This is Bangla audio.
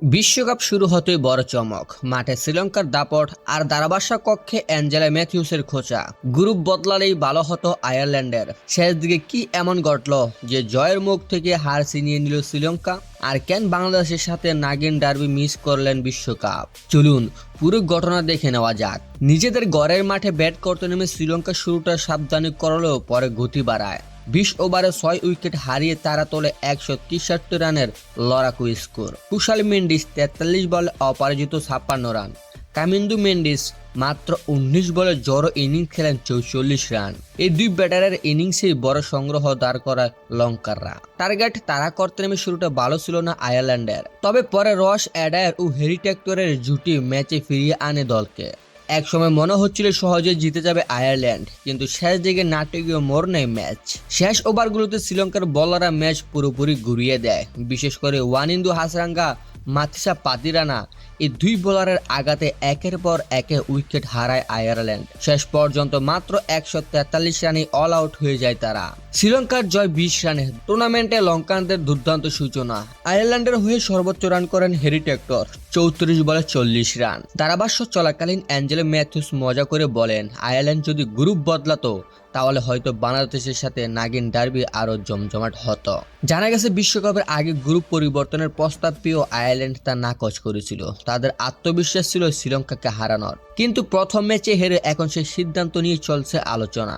বিশ্বকাপ শুরু হতেই বড় চমক, মাঠে শ্রীলঙ্কার দাপট আর ধারাভাষ্য কক্ষে অ্যাঞ্জেলা ম্যাথিউসের খোঁচা। গ্রুপ বদলালেই ভালো হতো আয়ারল্যান্ডের। শেষ দিকে কি এমন ঘটল যে জয়ের মুখ থেকে হার ছিনিয়ে নিল শ্রীলঙ্কা? আর কেন বাংলাদেশের সাথে নাগিন ডার্বি মিস করলেন বিশ্বকাপ? চলুন পুরো ঘটনা দেখে নেওয়া যাক। নিজেদের ঘরের মাঠে ব্যাট করতে নেমে শ্রীলঙ্কা শুরুটা সাবধানী করলেও পরে গতি বাড়ায়। 20 ওভারে 6 উইকেট হারিয়ে তারা তোলে 163 রানের লড়াকু স্কোর। কুশাল মেন্ডিস 43 বলে অপরাজিত 56 রান। কামিন্দু মেন্ডিস মাত্র 19 বলে জড়ো ইনিংস খেলেন 44 রান। এই দুই ব্যাটারের ইনিংসেই বড় সংগ্রহ দাঁড় করায় লঙ্কাররা। টার্গেট তারা করতে নেমে শুরুটা ভালো ছিল না আয়ারল্যান্ডের, তবে পরে রস অ্যাডায়ার ও হ্যারি টেক্টরের জুটি ম্যাচে ফিরিয়ে আনে দলকে। একসময় মনে হচ্ছিল সহজে জিতে যাবে আয়ারল্যান্ড, কিন্তু শেষ দিকে নাটকীয় মোড় নেয় ম্যাচ। শেষ ওভারগুলোতে শ্রীলঙ্কার বোলাররা ম্যাচ পুরোপুরি ঘুরিয়ে দেয়। বিশেষ করে ওয়ানিন্দু হাসরাঙ্গা, মাথিসা পাতিরানা এই দুই বোলারের আঘাতে একের পর একে উইকেট হারায় আয়ারল্যান্ড। শেষ পর্যন্ত মাত্র 143 রানে অল আউট হয়ে যায় তারা। শ্রীলঙ্কার জয় 20 রানে। টুর্নামেন্টে লঙ্কানদের দুর্দান্ত সূচনা। আয়ারল্যান্ডের হয়ে সর্বোচ্চ রান করেন হ্যারি টেক্টর, 34 বলে 40 রান। ধারাভাষ্য চলাকালীন অ্যাঞ্জেলা ম্যাথিউস মজা করে বলেন, আয়ারল্যান্ড যদি গ্রুপ বদলাতো তাহলে হয়তো বাংলাদেশের সাথে নাগিন ডার্বি আরো জমজমাট হতো। জানা গেছে বিশ্বকাপের আগে গ্রুপ পরিবর্তনের প্রস্তাব পেয়েও আয়ারল্যান্ড তা নাকচ করেছিল। তাদের আত্মবিশ্বাস ছিল শ্রীলঙ্কাকে হারানোর, কিন্তু প্রথম ম্যাচে হেরে এখন সেই সিদ্ধান্ত নিয়ে চলছে আলোচনা।